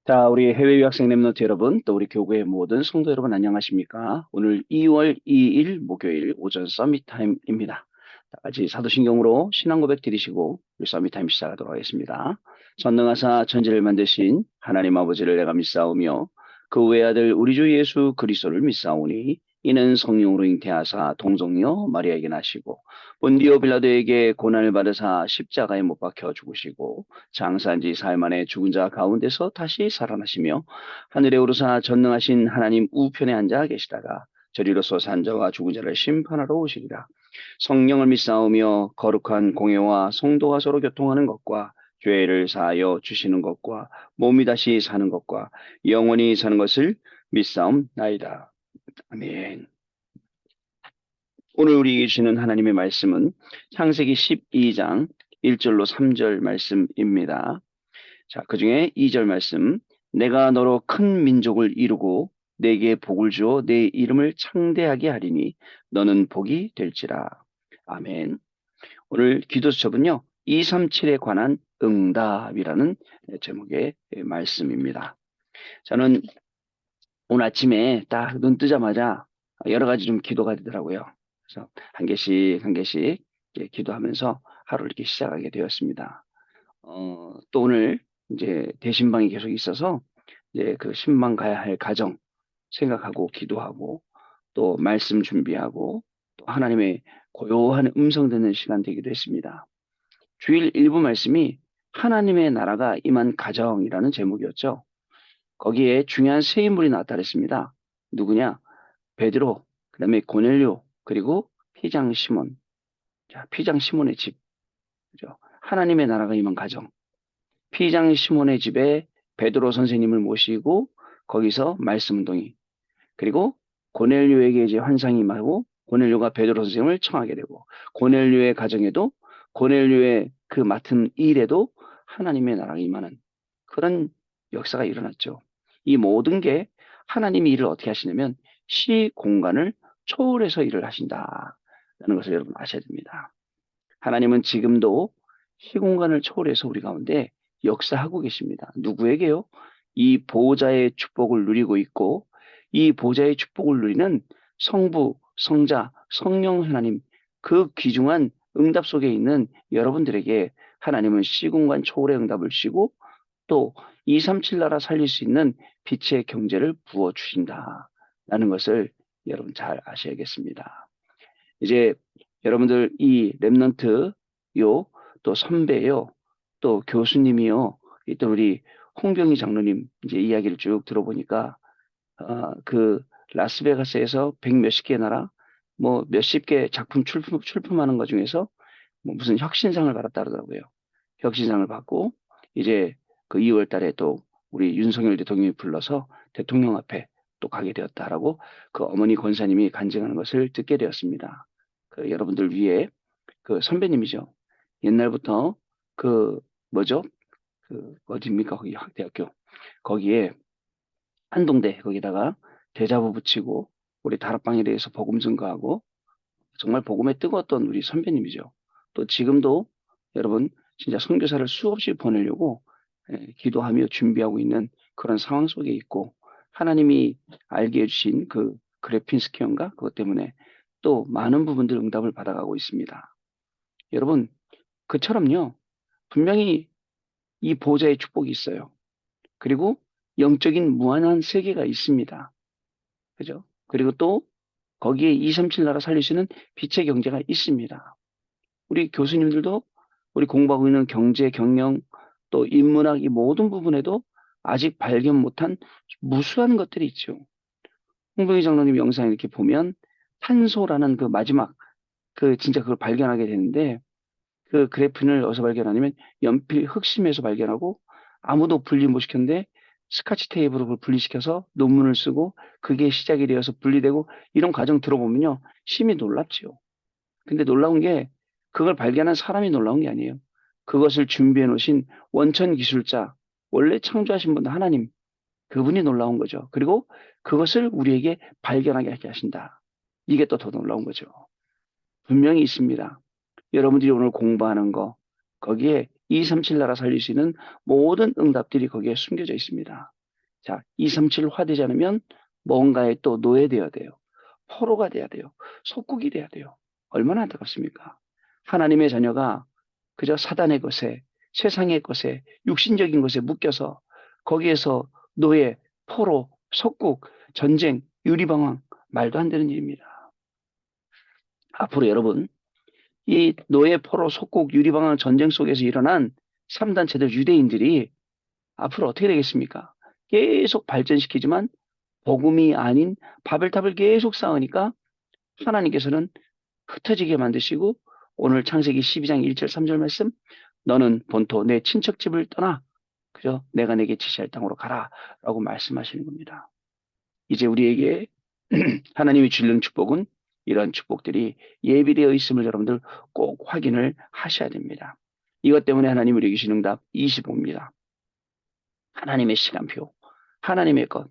자, 우리 해외 유학생 랩런트 여러분, 또 우리 교구의 모든 성도 여러분 안녕하십니까? 오늘 2월 2일 목요일 오전 서밋 타임입니다. 다 같이 사도신경으로 신앙 고백 드리시고 우리 서밋 타임 시작하도록 하겠습니다. 전능하사 천지를 만드신 하나님 아버지를 내가 믿사오며 그 외아들 우리 주 예수 그리스도를 믿사오니 이는 성령으로 잉태하사 동정녀 마리아에게 나시고 본디오 빌라도에게 고난을 받으사 십자가에 못 박혀 죽으시고 장사한 지 사흘 만에 죽은 자 가운데서 다시 살아나시며 하늘에 오르사 전능하신 하나님 우편에 앉아 계시다가 저리로서 산 자와 죽은 자를 심판하러 오시리라. 성령을 믿사오며 거룩한 공예와 성도가 서로 교통하는 것과 죄를 사하여 주시는 것과 몸이 다시 사는 것과 영원히 사는 것을 믿사옵나이다. 아멘. 오늘 우리에게 주시는 하나님의 말씀은 창세기 12장 1절로 3절 말씀입니다. 자, 그 중에 2절 말씀. 내가 너로 큰 민족을 이루고 내게 복을 주어 내 이름을 창대하게 하리니 너는 복이 될지라. 아멘. 오늘 기도 수첩은요. 237에 관한 응답이라는 제목의 말씀입니다. 저는 오늘 아침에 딱 눈 뜨자마자 여러 가지 좀 기도가 되더라고요. 그래서 한 개씩 한 개씩 기도하면서 하루를 이렇게 시작하게 되었습니다. 또 오늘 이제 대신방이 계속 있어서 이제 그 신방 가야 할 가정 생각하고 기도하고 또 말씀 준비하고 또 하나님의 고요한 음성 듣는 시간 되기도 했습니다. 주일 일부 말씀이 하나님의 나라가 임한 가정이라는 제목이었죠. 거기에 중요한 세 인물이 나타났습니다. 누구냐? 베드로, 그다음에 고넬료, 그리고 피장 시몬. 자, 피장 시몬의 집. 그죠? 하나님의 나라가 임한 가정. 피장 시몬의 집에 베드로 선생님을 모시고 거기서 말씀 운동이 그리고 고넬료에게 이제 환상이 임하고 고넬료가 베드로 선생님을 청하게 되고 고넬료의 가정에도 고넬료의 그 맡은 일에도 하나님의 나라가 임하는 그런 역사가 일어났죠. 이 모든 게 하나님이 일을 어떻게 하시냐면 시공간을 초월해서 일을 하신다라는 것을 여러분 아셔야 됩니다. 하나님은 지금도 시공간을 초월해서 우리 가운데 역사하고 계십니다. 누구에게요? 이 보호자의 축복을 누리고 있고 이 보호자의 축복을 누리는 성부, 성자, 성령 하나님 그 귀중한 응답 속에 있는 여러분들에게 하나님은 시공간 초월의 응답을 주시고 또 237 나라 살릴 수 있는 빛의 경제를 부어 주신다라는 것을 여러분 잘 아셔야겠습니다. 이제 여러분들 이 랩넌트요, 또 선배요, 또 교수님이요, 또 우리 홍병희 장로님 이제 이야기를 쭉 들어보니까 그 라스베가스에서 백 몇십 개 나라 뭐 몇십 개 작품 출품하는 것 중에서 뭐 무슨 혁신상을 받았다 그러더라고요. 혁신상을 받고 이제 그 2월 달에 또 우리 윤석열 대통령이 불러서 대통령 앞에 또 가게 되었다라고 그 어머니 권사님이 간증하는 것을 듣게 되었습니다. 그 여러분들 위에 그 선배님이죠. 옛날부터 그 뭐죠? 그 어디입니까? 거기 대학교 거기에 한동대 거기다가 대자보 붙이고 우리 다락방에 대해서 복음 증거하고 정말 복음에 뜨거웠던 우리 선배님이죠. 또 지금도 여러분 진짜 선교사를 수없이 보내려고 기도하며 준비하고 있는 그런 상황 속에 있고 하나님이 알게 해주신 그 그래핀스키 형가 그것 때문에 또 많은 부분들 응답을 받아가고 있습니다. 여러분 그처럼요 분명히 이 보호자의 축복이 있어요. 그리고 영적인 무한한 세계가 있습니다. 그죠? 그리고 또 거기에 237 나라 살리시는 빛의 경제가 있습니다. 우리 교수님들도 우리 공부하고 있는 경제, 경영, 또 인문학 이 모든 부분에도 아직 발견 못한 무수한 것들이 있죠. 홍병희 장로님 영상 이렇게 보면 탄소라는 그 마지막 그 진짜 그걸 발견하게 되는데 그 그래핀을 어디서 발견하냐면 연필 흑심에서 발견하고 아무도 분리 못 시켰는데 스카치 테이프로 그걸 분리시켜서 논문을 쓰고 그게 시작이 되어서 분리되고 이런 과정 들어보면요. 심히 놀랍죠. 근데 놀라운 게 그걸 발견한 사람이 놀라운 게 아니에요. 그것을 준비해 놓으신 원천 기술자, 원래 창조하신 분 하나님, 그분이 놀라운 거죠. 그리고 그것을 우리에게 발견하게 하게 하신다. 이게 또 더 놀라운 거죠. 분명히 있습니다. 여러분들이 오늘 공부하는 거, 거기에 237 나라 살릴 수 있는 모든 응답들이 거기에 숨겨져 있습니다. 자, 237 화되지 않으면 뭔가에 또 노예되어야 돼요. 포로가 돼야 돼요. 속국이 돼야 돼요. 얼마나 안타깝습니까? 하나님의 자녀가 그저 사단의 것에, 세상의 것에, 육신적인 것에 묶여서 거기에서 노예, 포로, 속국, 전쟁, 유리방황, 말도 안 되는 일입니다. 앞으로 여러분, 이 노예, 포로, 속국, 유리방황 전쟁 속에서 일어난 3단체들 유대인들이 앞으로 어떻게 되겠습니까? 계속 발전시키지만 복음이 아닌 바벨탑을 계속 쌓으니까 하나님께서는 흩어지게 만드시고 오늘 창세기 12장 1절 3절 말씀 너는 본토 내 친척집을 떠나 그저 내가 내게 지시할 땅으로 가라 라고 말씀하시는 겁니다. 이제 우리에게 하나님이 주는 축복은 이런 축복들이 예비되어 있음을 여러분들 꼭 확인을 하셔야 됩니다. 이것 때문에 하나님 우리에게 주신 응답 25입니다. 하나님의 시간표, 하나님의 것.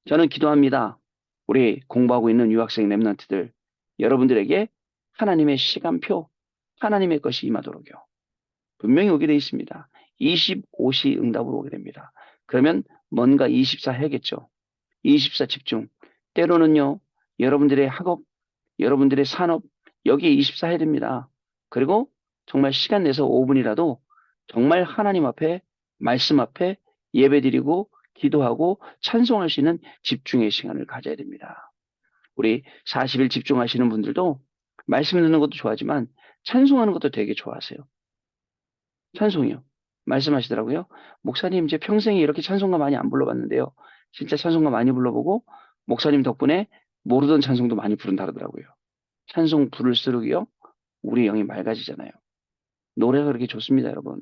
저는 기도합니다. 우리 공부하고 있는 유학생 랩런트들 여러분들에게 하나님의 시간표, 하나님의 것이 임하도록요. 분명히 오게 되어 있습니다. 25시 응답으로 오게 됩니다. 그러면 뭔가 24 해야겠죠. 24 집중. 때로는요, 여러분들의 학업, 여러분들의 산업, 여기에 24 해야 됩니다. 그리고 정말 시간 내서 5분이라도 정말 하나님 앞에, 말씀 앞에 예배드리고 기도하고 찬송할 수 있는 집중의 시간을 가져야 됩니다. 우리 40일 집중하시는 분들도 말씀 듣는 것도 좋아하지만 찬송하는 것도 되게 좋아하세요. 찬송이요. 말씀하시더라고요. 목사님, 제 평생에 이렇게 찬송가 많이 안 불러봤는데요. 진짜 찬송가 많이 불러보고 목사님 덕분에 모르던 찬송도 많이 부른다 그러더라고요. 찬송 부를수록요, 우리 영이 맑아지잖아요. 노래가 그렇게 좋습니다, 여러분.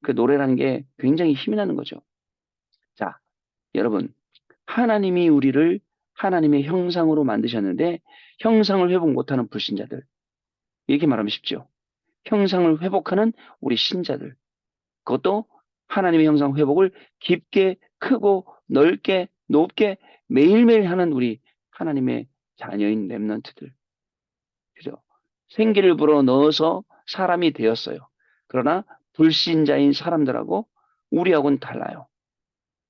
그 노래라는 게 굉장히 힘이 나는 거죠. 자, 여러분, 하나님이 우리를 하나님의 형상으로 만드셨는데 형상을 회복 못하는 불신자들, 이렇게 말하면 쉽죠. 형상을 회복하는 우리 신자들, 그것도 하나님의 형상 회복을 깊게 크고 넓게 높게 매일매일 하는 우리 하나님의 자녀인 렘넌트들, 그죠? 생기를 불어 넣어서 사람이 되었어요. 그러나 불신자인 사람들하고 우리하고는 달라요.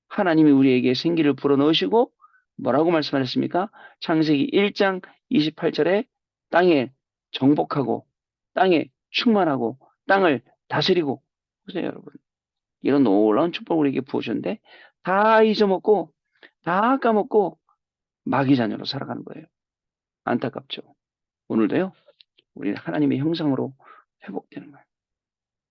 하나님이 우리에게 생기를 불어 넣으시고 뭐라고 말씀하셨습니까? 창세기 1장 28절에 땅에 정복하고 땅에 충만하고 땅을 다스리고 보세요, 여러분. 이런 놀라운 축복을 우리에게 부으셨는데 다 잊어먹고 다 까먹고 마귀 자녀로 살아가는 거예요. 안타깝죠. 오늘도요. 우리는 하나님의 형상으로 회복되는 거예요.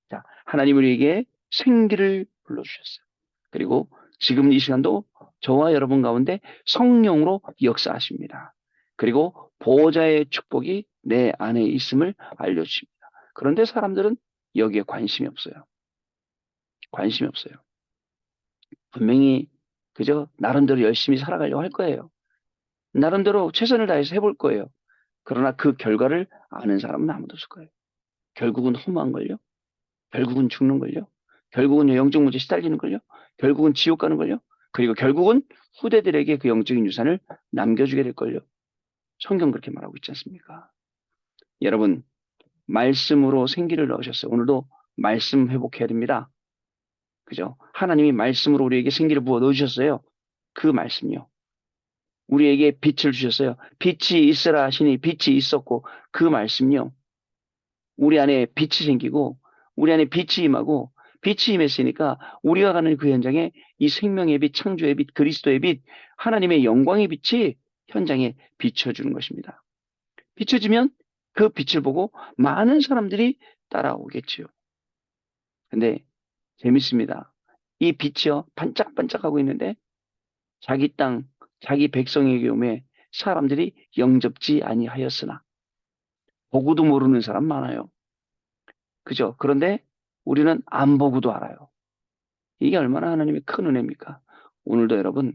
자, 하나님 우리에게 생기를 불러주셨어요. 그리고 지금 이 시간도 저와 여러분 가운데 성령으로 역사하십니다. 그리고 보호자의 축복이 내 안에 있음을 알려주십니다. 그런데 사람들은 여기에 관심이 없어요. 관심이 없어요. 분명히 그저 나름대로 열심히 살아가려고 할 거예요. 나름대로 최선을 다해서 해볼 거예요. 그러나 그 결과를 아는 사람은 아무도 없을 거예요. 결국은 허무한 걸요. 결국은 죽는 걸요. 결국은 영적 문제에 시달리는 걸요. 결국은 지옥 가는 걸요. 그리고 결국은 후대들에게 그 영적인 유산을 남겨주게 될 걸요. 성경 그렇게 말하고 있지 않습니까? 여러분, 말씀으로 생기를 넣으셨어요. 오늘도 말씀 회복해야 됩니다. 그죠? 하나님이 말씀으로 우리에게 생기를 부어 넣으셨어요. 그 말씀이요. 우리에게 빛을 주셨어요. 빛이 있으라 하시니 빛이 있었고 그 말씀요. 우리 안에 빛이 생기고 우리 안에 빛이 임하고 빛이 임했으니까 우리가 가는 그 현장에 이 생명의 빛, 창조의 빛, 그리스도의 빛, 하나님의 영광의 빛이 현장에 비춰주는 것입니다. 비춰지면 그 빛을 보고 많은 사람들이 따라오겠지요. 근데 재밌습니다. 이 빛이요 반짝반짝하고 있는데 자기 땅, 자기 백성에게 오매 사람들이 영접지 아니하였으나 보고도 모르는 사람 많아요. 그죠? 그런데 우리는 안 보고도 알아요. 이게 얼마나 하나님의 큰 은혜입니까? 오늘도 여러분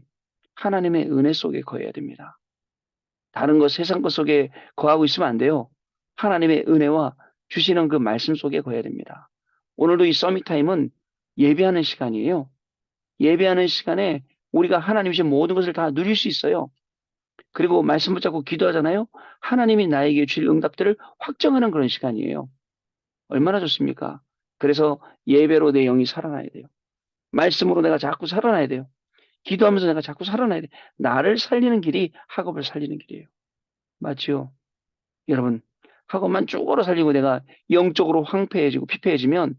하나님의 은혜 속에 거해야 됩니다. 다른 것 세상 것 속에 거하고 있으면 안 돼요. 하나님의 은혜와 주시는 그 말씀 속에 거해야 됩니다. 오늘도 이 서밋 타임은 예배하는 시간이에요. 예배하는 시간에 우리가 하나님이 주신 모든 것을 다 누릴 수 있어요. 그리고 말씀 붙잡고 기도하잖아요. 하나님이 나에게 주실 응답들을 확정하는 그런 시간이에요. 얼마나 좋습니까? 그래서 예배로 내 영이 살아나야 돼요. 말씀으로 내가 자꾸 살아나야 돼요. 기도하면서 내가 자꾸 살아나야 돼. 나를 살리는 길이 학업을 살리는 길이에요. 맞죠? 여러분, 학업만 쭉으로 살리고 내가 영적으로 황폐해지고 피폐해지면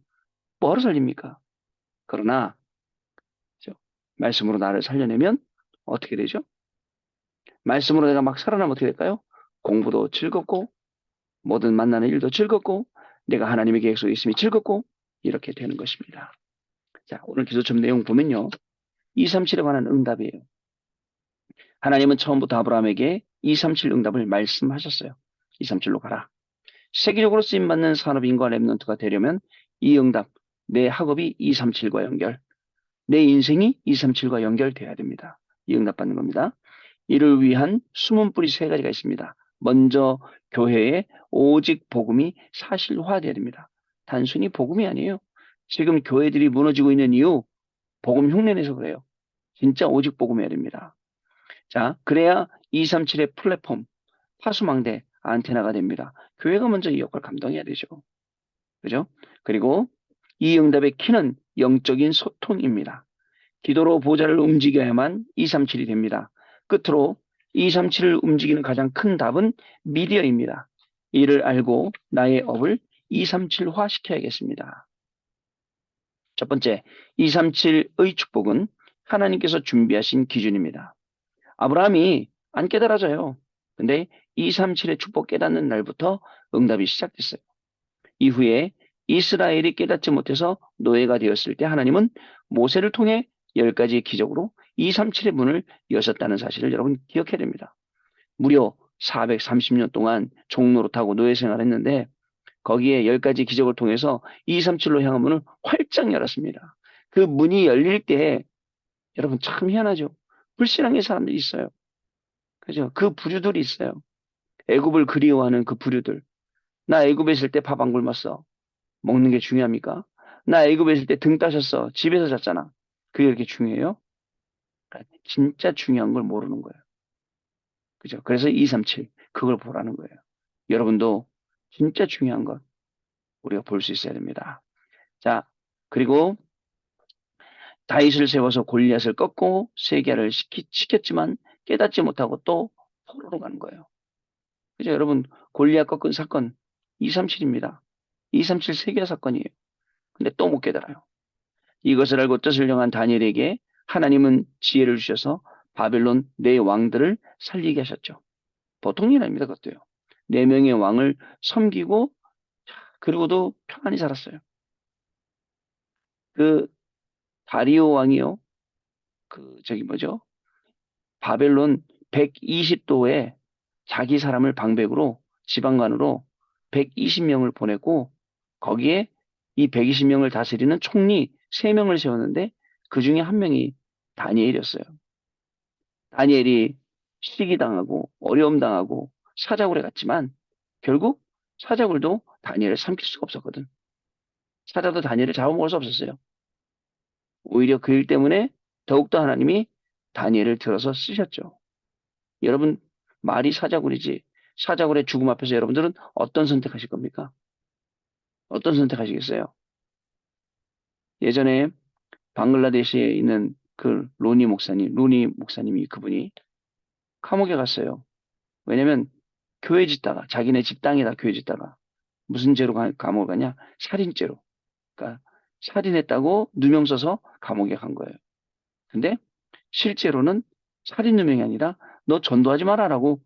뭐하러 살립니까? 그러나 그죠? 말씀으로 나를 살려내면 어떻게 되죠? 말씀으로 내가 막 살아나면 어떻게 될까요? 공부도 즐겁고 모든 만나는 일도 즐겁고 내가 하나님의 계획 속에 있음이 즐겁고 이렇게 되는 것입니다. 자, 오늘 기도점 내용 보면요. 237에 관한 응답이에요. 하나님은 처음부터 아브라함에게 237 응답을 말씀하셨어요. 237로 가라. 세계적으로 쓰임받는 산업인과 랩런트가 되려면 이 응답, 내 학업이 237과 연결, 내 인생이 237과 연결돼야 됩니다. 이 응답 받는 겁니다. 이를 위한 숨은 뿌리 세 가지가 있습니다. 먼저 교회에 오직 복음이 사실화돼야 됩니다. 단순히 복음이 아니에요. 지금 교회들이 무너지고 있는 이유 복음 흉내내서 그래요. 진짜 오직 복음해야 됩니다. 자, 그래야 237의 플랫폼, 파수망대, 안테나가 됩니다. 교회가 먼저 이 역할을 감당해야 되죠. 그죠? 그리고 이 응답의 키는 영적인 소통입니다. 기도로 보좌를 움직여야만 237이 됩니다. 끝으로 237을 움직이는 가장 큰 답은 미디어입니다. 이를 알고 나의 업을 237화 시켜야겠습니다. 첫 번째, 237의 축복은 하나님께서 준비하신 기준입니다. 아브라함이 안 깨달아져요. 근데 237의 축복 깨닫는 날부터 응답이 시작됐어요. 이후에 이스라엘이 깨닫지 못해서 노예가 되었을 때 하나님은 모세를 통해 10가지의 기적으로 237의 문을 여셨다는 사실을 여러분 기억해야 됩니다. 무려 430년 동안 종노릇하고 노예 생활했는데 거기에 10가지 기적을 통해서 237로 향한 문을 활짝 열었습니다. 그 문이 열릴 때 여러분 참 희한하죠. 불신앙의 사람들이 있어요. 그죠? 그 부류들이 있어요. 애굽을 그리워하는 그 부류들. 나 애굽에 있을 때 밥 안 굶었어. 먹는 게 중요합니까? 나 애굽에 있을 때 등 따셨어. 집에서 잤잖아. 그게 이렇게 중요해요? 그러니까 진짜 중요한 걸 모르는 거예요. 그죠? 그래서 237 그걸 보라는 거예요. 여러분도 진짜 중요한 것 우리가 볼 수 있어야 됩니다. 자, 그리고 다윗을 세워서 골리앗을 꺾고 세계를 시켰지만 깨닫지 못하고 또 포로로 가는 거예요. 그죠? 여러분 골리앗 꺾은 사건 237입니다. 237 세계 사건이에요. 근데 또 못 깨달아요. 이것을 알고 뜻을 정한 다니엘에게 하나님은 지혜를 주셔서 바벨론 네 왕들을 살리게 하셨죠. 보통 일 아닙니다. 그것도요. 네 명의 왕을 섬기고 그리고도 평안히 살았어요. 그 다리오 왕이요. 그 저기 뭐죠? 바벨론 120도에 자기 사람을 방백으로 지방관으로 120명을 보냈고 거기에 이 120명을 다스리는 총리 3명을 세웠는데 그 중에 한 명이 다니엘이었어요. 다니엘이 시기당하고 어려움 당하고 사자굴에 갔지만 결국 사자굴도 다니엘을 삼킬 수가 없었거든. 사자도 다니엘을 잡아먹을 수 없었어요. 오히려 그 일 때문에 더욱더 하나님이 다니엘을 들어서 쓰셨죠. 여러분 말이 사자굴이지 사자굴의 죽음 앞에서 여러분들은 어떤 선택하실 겁니까? 어떤 선택하시겠어요? 예전에 방글라데시에 있는 그 루니 목사님이 그분이 감옥에 갔어요. 왜냐면 교회 짓다가 자기네 집 땅에다 교회 짓다가 무슨 죄로 감옥을 가냐? 살인죄로. 그러니까 살인했다고 누명 써서 감옥에 간 거예요. 근데 실제로는 살인 누명이 아니라 너 전도하지 마라라고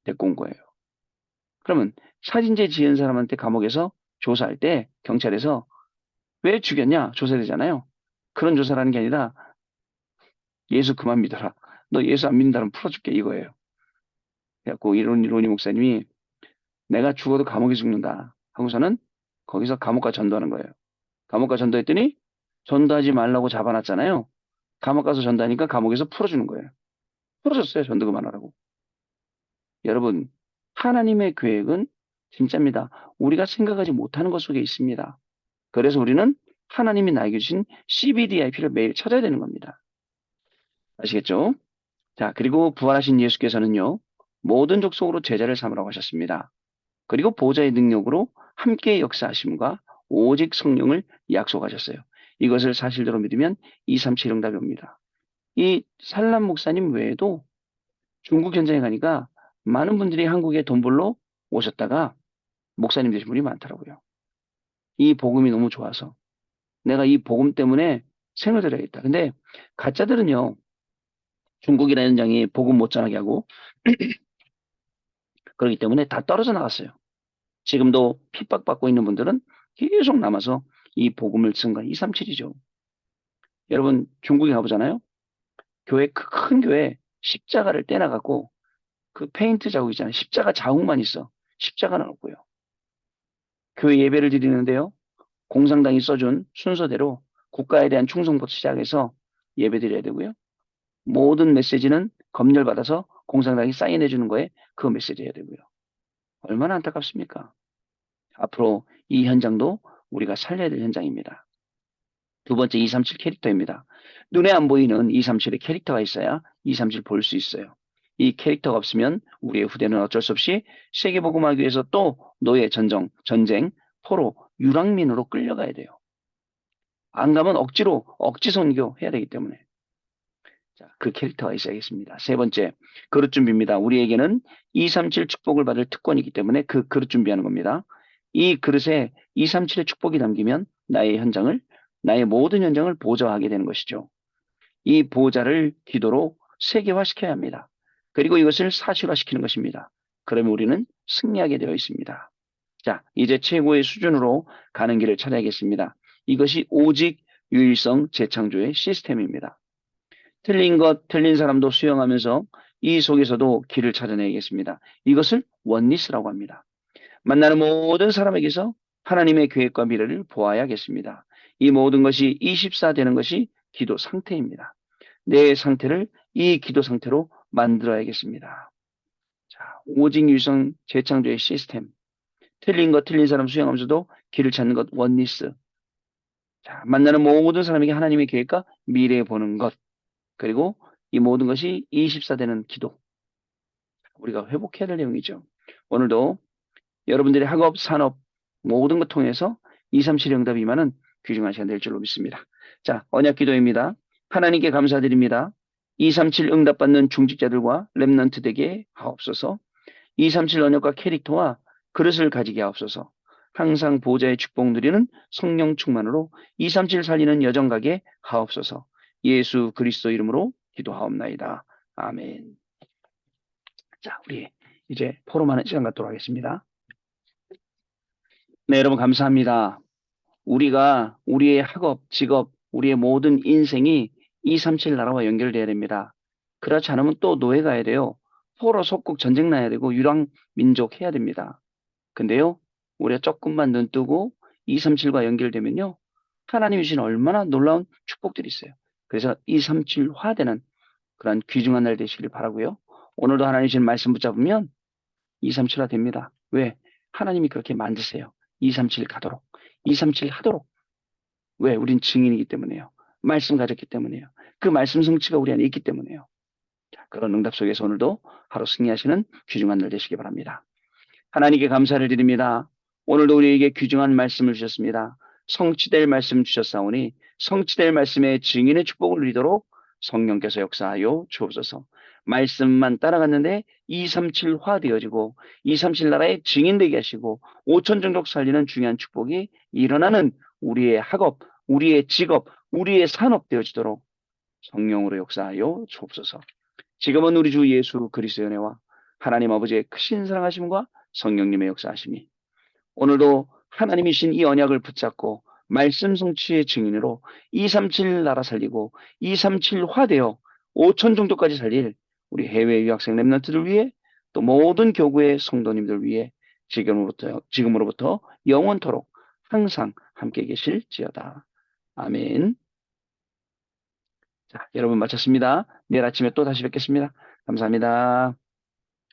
데리고 온 거예요. 그러면 살인죄 지은 사람한테 감옥에서 조사할 때 경찰에서 왜 죽였냐? 조사되잖아요. 그런 조사라는 게 아니라 예수 그만 믿어라. 너 예수 안 믿는다면 풀어줄게 이거예요. 그래갖고 이론이 목사님이 내가 죽어도 감옥에 죽는다. 하고서는 거기서 감옥가 전도하는 거예요. 감옥가 전도했더니 전도하지 말라고 잡아놨잖아요. 감옥 가서 전도하니까 감옥에서 풀어주는 거예요. 풀어줬어요. 전도 그만하라고. 여러분, 하나님의 계획은 진짜입니다. 우리가 생각하지 못하는 것 속에 있습니다. 그래서 우리는 하나님이 나에게 주신 CBDIP를 매일 찾아야 되는 겁니다. 아시겠죠? 자, 그리고 부활하신 예수께서는요, 모든 족속으로 제자를 삼으라고 하셨습니다. 그리고 보좌의 능력으로 함께 역사하심과 오직 성령을 약속하셨어요. 이것을 사실대로 믿으면 237 응답이 옵니다. 이 살람 목사님 외에도 중국 현장에 가니까 많은 분들이 한국에 돈 벌러 오셨다가 목사님 되신 분이 많더라고요. 이 복음이 너무 좋아서 내가 이 복음 때문에 생을 들여야겠다. 근데 가짜들은요, 중국이라는 현장이 복음 못 전하게 하고 그렇기 때문에 다 떨어져 나갔어요. 지금도 핍박받고 있는 분들은 계속 남아서 이 복음을 증거 237이죠. 여러분 중국에 가보잖아요. 교회 큰 교회 십자가를 떼나가고 그 페인트 자국 있잖아요. 십자가 자국만 있어. 십자가는 없고요. 교회 예배를 드리는데요. 공산당이 써준 순서대로 국가에 대한 충성부터 시작해서 예배 드려야 되고요. 모든 메시지는 검열받아서 공산당이 사인해 주는 거에 그 메시지 해야 되고요. 얼마나 안타깝습니까? 앞으로 이 현장도 우리가 살려야 될 현장입니다. 두 번째 237 캐릭터입니다. 눈에 안 보이는 237의 캐릭터가 있어야 237 볼 수 있어요. 이 캐릭터가 없으면 우리의 후대는 어쩔 수 없이 세계복음하기 위해서 또 노예 전쟁, 포로, 유랑민으로 끌려가야 돼요. 안 가면 억지로 억지 선교 해야 되기 때문에 자, 그 캐릭터가 있어야겠습니다. 세 번째, 그릇 준비입니다. 우리에게는 237 축복을 받을 특권이기 때문에 그 그릇 준비하는 겁니다. 이 그릇에 237의 축복이 담기면 나의 모든 현장을 보좌하게 되는 것이죠. 이 보좌를 기도로 세계화시켜야 합니다. 그리고 이것을 사실화시키는 것입니다. 그러면 우리는 승리하게 되어 있습니다. 자, 이제 최고의 수준으로 가는 길을 찾아야겠습니다. 이것이 오직 유일성 재창조의 시스템입니다. 틀린 사람도 수용하면서 이 속에서도 길을 찾아내야겠습니다. 이것을 원리스라고 합니다. 만나는 모든 사람에게서 하나님의 계획과 미래를 보아야겠습니다. 이 모든 것이 24 되는 것이 기도 상태입니다. 내 상태를 이 기도 상태로 만들어야겠습니다. 자, 오직 유성 재창조의 시스템. 틀린 사람 수용하면서도 길을 찾는 것 원리스. 자, 만나는 모든 사람에게 하나님의 계획과 미래 보는 것. 그리고 이 모든 것이 24 되는 기도. 우리가 회복해야 될 내용이죠. 오늘도 여러분들의 학업, 산업 모든 것 통해서 237 응답이 임하는 귀중한 시간 될 줄로 믿습니다. 자, 언약 기도입니다. 하나님께 감사드립니다. 237 응답받는 중직자들과 렘넌트 되게 하옵소서. 237 언약과 캐릭터와 그릇을 가지게 하옵소서. 항상 보좌의 축복 누리는 성령 충만으로 237 살리는 여정 가게 하옵소서. 예수 그리스도 이름으로 기도하옵나이다. 아멘. 자, 우리 이제 포럼하는 시간 갖도록 하겠습니다. 네, 여러분 감사합니다. 우리가 우리의 학업, 직업, 우리의 모든 인생이 237 나라와 연결돼야 됩니다. 그렇지 않으면 또 노예 가야 돼요. 포로 속국 전쟁 나야 되고 유랑 민족 해야 됩니다. 근데요, 우리가 조금만 눈 뜨고 237과 연결되면요, 하나님이 주신 얼마나 놀라운 축복들이 있어요. 그래서 237화되는 그런 귀중한 날 되시길 바라고요. 오늘도 하나님 주신 말씀 붙잡으면 237화 됩니다. 왜? 하나님이 그렇게 만드세요. 237 가도록. 237 하도록. 왜? 우린 증인이기 때문에요. 말씀 가졌기 때문에요. 그 말씀 성취가 우리 안에 있기 때문에요. 자, 그런 응답 속에서 오늘도 하루 승리하시는 귀중한 날 되시기 바랍니다. 하나님께 감사를 드립니다. 오늘도 우리에게 귀중한 말씀을 주셨습니다. 성취될 말씀 주셨사오니 성취될 말씀의 증인의 축복을 누리도록 성령께서 역사하여 주옵소서. 말씀만 따라갔는데 237화 되어지고 237 나라의 증인 되게 하시고 5천 종족 살리는 중요한 축복이 일어나는 우리의 학업, 우리의 직업, 우리의 산업 되어지도록 성령으로 역사하여 주옵소서. 지금은 우리 주 예수 그리스도의 은혜와 하나님 아버지의 크신 사랑하심과 성령님의 역사하심이 오늘도 하나님이신 이 언약을 붙잡고 말씀 성취의 증인으로 237 나라 살리고 237화 되어 5천 정도까지 살릴 우리 해외 유학생 랩런트들 위해 또 모든 교구의 성도님들 위해 지금으로부터 영원토록 항상 함께 계실지어다. 아멘. 자, 여러분 마쳤습니다. 내일 아침에 또 다시 뵙겠습니다. 감사합니다.